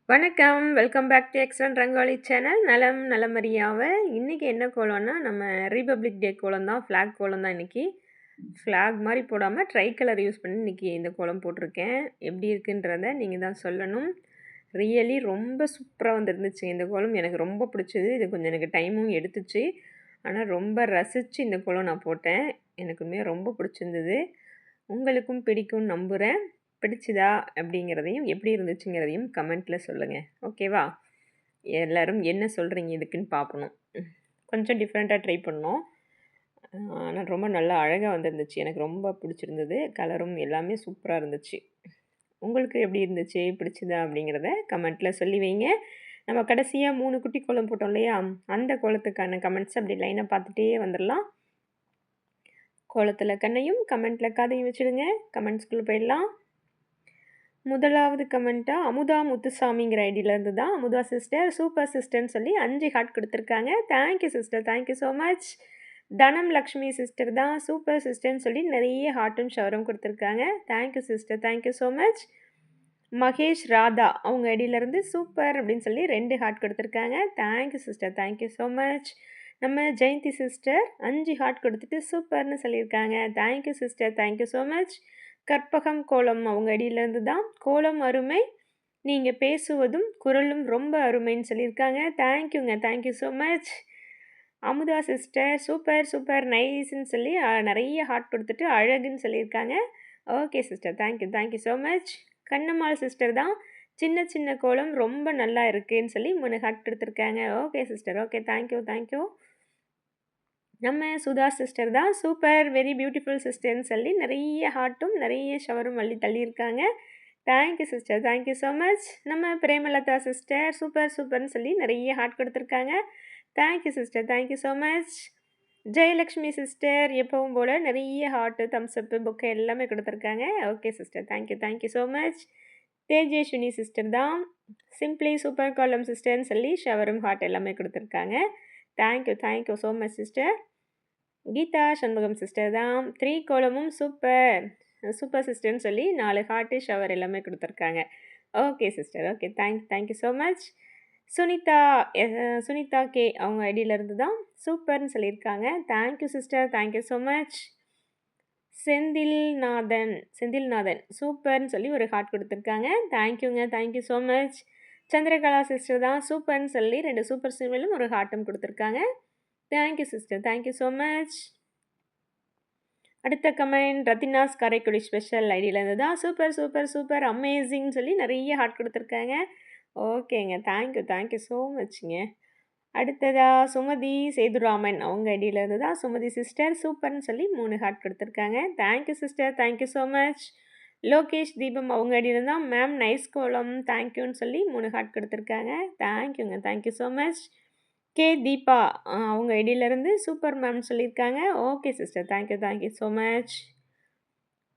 வணக்கம். Welcome back to excellent rangoli channel. நலம் நலமறியாவ. இன்னைக்கு என்ன கோலம்னா, நம்ம ரிபப்ளிக் டே கோலம் தான். ஃப்ளாக் கோலம் தான் இன்னைக்கு. ஃப்ளாக் மாரி போடாம ட்ரை கலர் யூஸ் பண்ணி இன்னைக்கு இந்த கோலம் போட்டிருக்கேன். எப்படி இருக்குன்றத நீங்க தான் சொல்லணும். ரியலி ரொம்ப சூப்பரா வந்துருந்துச்சு இந்த கோலம். எனக்கு ரொம்ப பிடிச்சது. இது கொஞ்சம் எனக்கு டைமும் எடுத்துச்சு. ஆனா ரொம்ப ரசிச்சு இந்த கோலம் நான் போட்டேன். எனக்குமே ரொம்ப பிடிச்சிருந்தது. உங்களுக்கும் பிடிக்கும்னு நம்புறேன். பிடிச்சதா அப்படிங்கிறதையும், எப்படி இருந்துச்சுங்கிறதையும் கமெண்ட்ல சொல்லுங்க. ஓகேவா? எல்லாரும் என்ன சொல்றீங்க இதுக்குன்னு பார்க்கணும். கொஞ்சம் டிஃப்ரெண்ட்டா ட்ரை பண்ணோம். ஆனா ரொம்ப நல்லா அழகா வந்திருந்துச்சு. எனக்கு ரொம்ப பிடிச்சிருந்தது. கலரும் எல்லாமே சூப்பரா இருந்துச்சு. உங்களுக்கு எப்படி இருந்துச்சு? பிடிச்சதா? அப்படிங்கிறத கமெண்ட்ல சொல்லி வைங்க. நம்ம கடைசியா 3 குட்டி கோலம் போட்டோம் இல்லையா? அந்த கோலத்துக்கான கமெண்ட்ஸ் அப்படி லைனா பார்த்துட்டே வந்துரலாம். கோலத்துல கண்ணையும், கமெண்ட்ல காதையும் வச்சுடுங்க. கமெண்ட்ஸ்குள்ள போயிடலாம். முதலாவது கமெண்ட்டா அமுதா முத்துசாமிங்கிற ஐடியிலேருந்து தான். அமுதா சிஸ்டர் சூப்பர் சிஸ்டர்ன்னு சொல்லி 5 ஹார்ட் கொடுத்துருக்காங்க. Thank you sister, thank you so much. தனம் லக்ஷ்மி சிஸ்டர் தான் சூப்பர் சிஸ்டர்ன்னு சொல்லி நிறைய ஹார்ட்டும் ஷவரும் கொடுத்துருக்காங்க. Thank you sister, thank you so much. Mahesh Radha அவங்க ஐடியிலேருந்து சூப்பர் அப்படின்னு சொல்லி 2 ஹார்ட் கொடுத்துருக்காங்க. Thank you sister, thank you so much. நம்ம ஜெயந்தி சிஸ்டர் 5 ஹார்ட் கொடுத்துட்டு சூப்பர்னு சொல்லியிருக்காங்க. Thank you sister, thank you so much. Karpagam கோலம் அவங்க அடியிலேருந்து தான் கோலம் அருமை, நீங்கள் பேசுவதும் குரலும் ரொம்ப அருமைன்னு சொல்லியிருக்காங்க. தேங்க்யூங்க, thank you so much. Amudha sister super super நைஸ்ன்னு சொல்லி நிறைய ஹார்ட் கொடுத்துட்டு அழகுன்னு சொல்லியிருக்காங்க. Okay sister, thank you, thank you so much. Kannammal sister தான் சின்ன சின்ன கோலம் ரொம்ப நல்லா இருக்குன்னு சொல்லி 3 ஹார்ட் கொடுத்துருக்காங்க. Okay sister, okay, thank you, thank you. நம்ம சுதா சிஸ்டர் தான் சூப்பர் வெரி பியூட்டிஃபுல் சிஸ்டர்னு சொல்லி நிறைய ஹார்ட்டும் நிறைய ஷவரும் அள்ளி தள்ளியிருக்காங்க. Thank you sister, thank you so much. நம்ம பிரேமலதா சிஸ்டர் சூப்பர் சூப்பர்னு சொல்லி நிறைய ஹார்ட் கொடுத்துருக்காங்க. Thank you sister, thank you so much. Jayalakshmi sister எப்பவும் போல் நிறைய ஹார்ட்டு தம்ஸ்அப்பு புக்கு எல்லாமே கொடுத்துருக்காங்க. Okay sister, thank you, thank you so much. Tejeswini sister தான் சிம்பிளி சூப்பர் காலம் சிஸ்டர்னு சொல்லி ஷவரும் ஹார்ட் எல்லாமே கொடுத்துருக்காங்க. Thank you, thank you so much sister. Geetha Shanmugam sister தான் 3 கோலமும் சூப்பர் சூப்பர் சிஸ்டர்னு சொல்லி 4 ஹார்ட்டு ஷவர் எல்லாமே கொடுத்துருக்காங்க. Okay sister, okay, thank you so much. Sunitha Sunitha K அவங்க ஐடியிலேருந்து தான் சூப்பர்னு சொல்லியிருக்காங்க. Thank you sister, thank you so much. Senthilnathan சூப்பர்னு சொல்லி ஒரு ஹார்ட் கொடுத்துருக்காங்க. தேங்க்யூங்க, thank you so much. Chandrakala sister தான் சூப்பர்னு சொல்லி 2 சூப்பர் சிம்பிளும் ஒரு ஹார்ட்டும் கொடுத்துருக்காங்க. Thank you sister, thank you so much. அடுத்த கமெண்ட் ரத்தினாஸ் காரைக்குடி ஸ்பெஷல் ஐடியிலேருந்து தான் சூப்பர் சூப்பர் சூப்பர் அமேசிங்னு சொல்லி நிறைய ஹார்ட் கொடுத்துருக்காங்க. ஓகேங்க, தேங்க்யூ, தேங்க்யூ ஸோ மச்ங்க. அடுத்ததா சுமதி சேதுராமன் அவங்க ஐடியிலேருந்து தான் சுமதி சிஸ்டர் சூப்பர்னு சொல்லி 3 ஹார்ட் கொடுத்துருக்காங்க. Thank you sister, thank you so much. Lokesh தீபம் அவங்க ஐடியிலேருந்து தான் மேம் நைஸ் கோலம் தேங்க்யூன்னு சொல்லி 3 ஹார்ட் கொடுத்துருக்காங்க. தேங்க்யூங்க, thank you so much. K Deepa அவங்க ஐடியிலேருந்து சூப்பர் மேம்னு சொல்லியிருக்காங்க. Okay sister, thank you, thank you so much.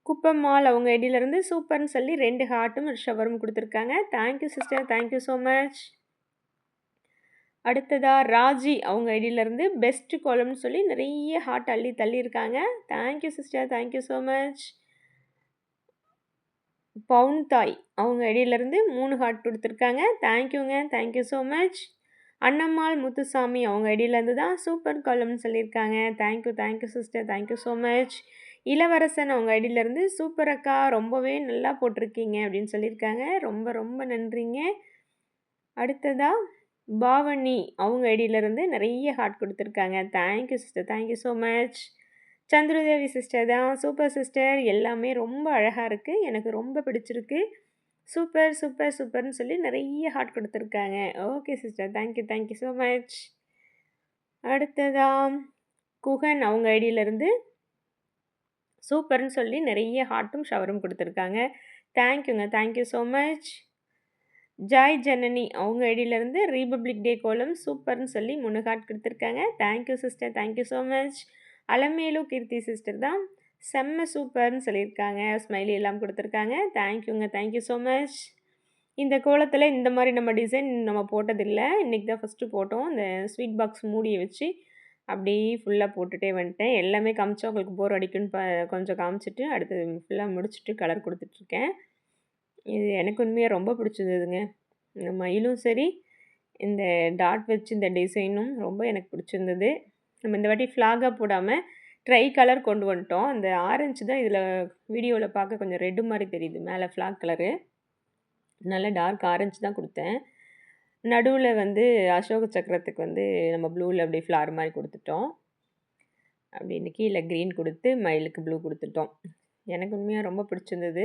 Kuppammal அவங்க ஐடியிலேருந்து சூப்பர்னு சொல்லி 2 ஹார்ட்டும் ஒரு ஷவரும் கொடுத்துருக்காங்க. Thank you sister, thank you so much. அடுத்ததா ராஜி அவங்க ஐடியிலேருந்து பெஸ்ட் கோலம்னு சொல்லி நிறைய ஹார்ட் அள்ளி தள்ளியிருக்காங்க. Thank you sister, thank you so much. Pavun Thai அவங்க ஐடியிலேருந்து 3 ஹார்ட் கொடுத்துருக்காங்க. தேங்க்யூங்க, thank you so much. Annammal Muthusamy அவங்க ஐடியிலேருந்து தான் சூப்பர் காலம்னு சொல்லியிருக்காங்க. Thank you, thank you sister, thank you so much. Ilavarasan அவங்க ஐடியிலேருந்து சூப்பர் அக்கா ரொம்பவே நல்லா போட்டிருக்கீங்க அப்படின்னு சொல்லியிருக்காங்க. ரொம்ப ரொம்ப நன்றிங்க. அடுத்ததா பாவனி அவங்க ஐடியிலேருந்து நிறைய ஹார்ட் கொடுத்துருக்காங்க. Thank you sister, thank you so much. Chandradevi sister தான் சூப்பர் சிஸ்டர் எல்லாமே ரொம்ப அழகாக இருக்குது, எனக்கு ரொம்ப பிடிச்சிருக்கு, சூப்பர் சூப்பர் சூப்பர்னு சொல்லி நிறைய ஹார்ட் கொடுத்துருக்காங்க. Okay sister, thank you, thank you so much. அடுத்ததா குகன் அவங்க ஐடியிலேருந்து சூப்பர்னு சொல்லி நிறைய ஹார்ட்டும் ஷவரும் கொடுத்துருக்காங்க. தேங்க்யூங்க, thank you so much. Joy Janani அவங்க ஐடியிலேருந்து ரிபப்ளிக் டே கோலம் சூப்பர்னு சொல்லி 3 ஹார்ட் கொடுத்துருக்காங்க. Thank you sister, thank you so much. Alamelu Keerthi sister தான் செம்ம சூப்பர்னு சொல்லியிருக்காங்க. ஸ்மைலி எல்லாம் கொடுத்துருக்காங்க. தேங்க்யூங்க, தேங்க்யூ ஸோ மச். இந்த கோலத்தில் இந்த மாதிரி நம்ம டிசைன் நம்ம போட்டதில்லை, இன்றைக்கி தான் ஃபஸ்ட்டு போட்டோம். இந்த ஸ்வீட் பாக்ஸ் மூடியை வச்சு அப்படியே ஃபுல்லாக போட்டுகிட்டே வந்துட்டேன். எல்லாமே காமிச்சா உங்களுக்கு போர் அடிக்குன்னு கொஞ்சம் காமிச்சிட்டு அடுத்து ஃபுல்லாக முடிச்சுட்டு கலர் கொடுத்துட்ருக்கேன். இது எனக்கு உண்மையாக ரொம்ப பிடிச்சிருந்ததுங்க. இந்த மயிலும் சரி, இந்த டாட் வச்சு இந்த டிசைனும் ரொம்ப எனக்கு பிடிச்சிருந்தது. நம்ம இந்த வாட்டி ஃப்ளாகா போடாம, ட்ரை கலர் கொண்டு வந்துட்டோம். அந்த ஆரஞ்சு தான் இதில வீடியோல பார்க்க கொஞ்சம் ரெட் மாரி தெரியுது. மேல ஃப்ளாக் கலரு. நல்ல டார்க் ஆரஞ்சு தான் குடுத்தேன். நடுவுல வந்து அசோக சக்கரத்துக்கு வந்து நம்ம ப்ளூல அப்படியே ஃப்ளார் மாரி குடுத்துட்டோம். அப்படின்னு கீழ கிரீன் குடுத்து, மயிலுக்கு ப்ளூ குடுத்துட்டோம். எனக்கு உண்மையா ரொம்ப பிடிச்சிருந்தது.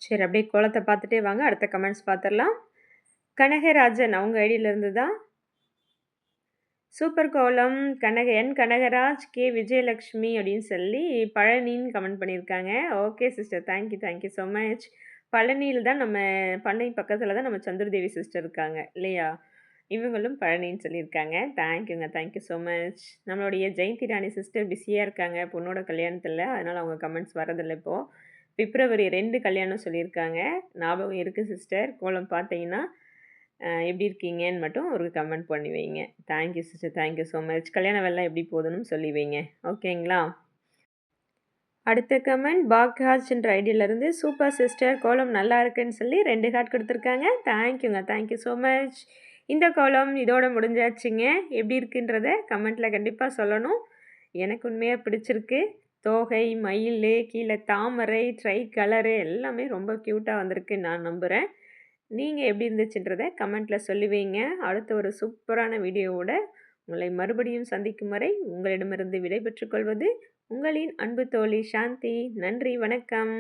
சரி அப்படியே கோலத்த பார்த்துட்டே வாங்க. அடுத்த கமெண்ட்ஸ் பார்த்துரலாம். கனகராஜன் அவங்க ஐடியில இருந்து தான். சூப்பர் கோலம் கனகராஜ், கே. விஜயலக்ஷ்மி அப்படின்னு சொல்லி பழனின்னு கமெண்ட் பண்ணியிருக்காங்க. Okay sister. Thank you so much. பழனியில தான் நம்ம பண்ணை பக்கத்தில தான் நம்ம சந்திரதேவி சிஸ்டர் இருக்காங்க இல்லையா? இவங்களும் பழனின்னு சொல்லியிருக்காங்க. Thank you so much. நம்மளுடைய ஜெயந்தி ராணி சிஸ்டர் பிஸியா இருக்காங்க பொண்ணோட கல்யாணத்தில. அதனால அவங்க கமெண்ட்ஸ் வரதில்ல இப்போ. பிப்ரவரி 2 கல்யாணம் சொல்லியிருக்காங்க. ஞாபகம் இருக்கு சிஸ்டர். கோலம் பார்த்தீங்கன்னா, எப்படி இருக்கீங்கன்னு மட்டும் ஒரு கமெண்ட் பண்ணி வைங்க. Thank you sister. Thank you so much. கல்யாண வேலைலாம் எப்படி போகுதுன்னு சொல்லி வைங்க. ஓகேங்களா? அடுத்த கமெண்ட் பாக்யாஜ்ன்ற ஐடியிலருந்து சூப்பர் சிஸ்டர் கோலம் நல்லா இருக்குன்னு சொல்லி 2 ஹார்ட் குடுத்துருக்காங்க. Thank you so much. இந்த கோலம் இதோட முடிஞ்சாச்சுங்க. எப்படி இருக்குன்றத கமெண்ட்ல கண்டிப்பா சொல்லணும். எனக்கு உண்மையா பிடிச்சிருக்கு. தோகை, மயிலு, கீழ தாமரை, ட்ரை கலரு எல்லாமே ரொம்ப க்யூட்டா வந்திருக்குன்னு நான் நம்புறேன். நீங்க எப்படி இருந்துச்சுன்றத கமெண்ட்ல சொல்லி வைங்க. அடுத்த ஒரு சூப்பரான வீடியோவோட உங்களை மறுபடியும் சந்திக்கும் வரை உங்களிடமிருந்து விடை பெற்றுக் கொள்வது உங்களின் அன்பு தோழி சாந்தி. நன்றி, வணக்கம்.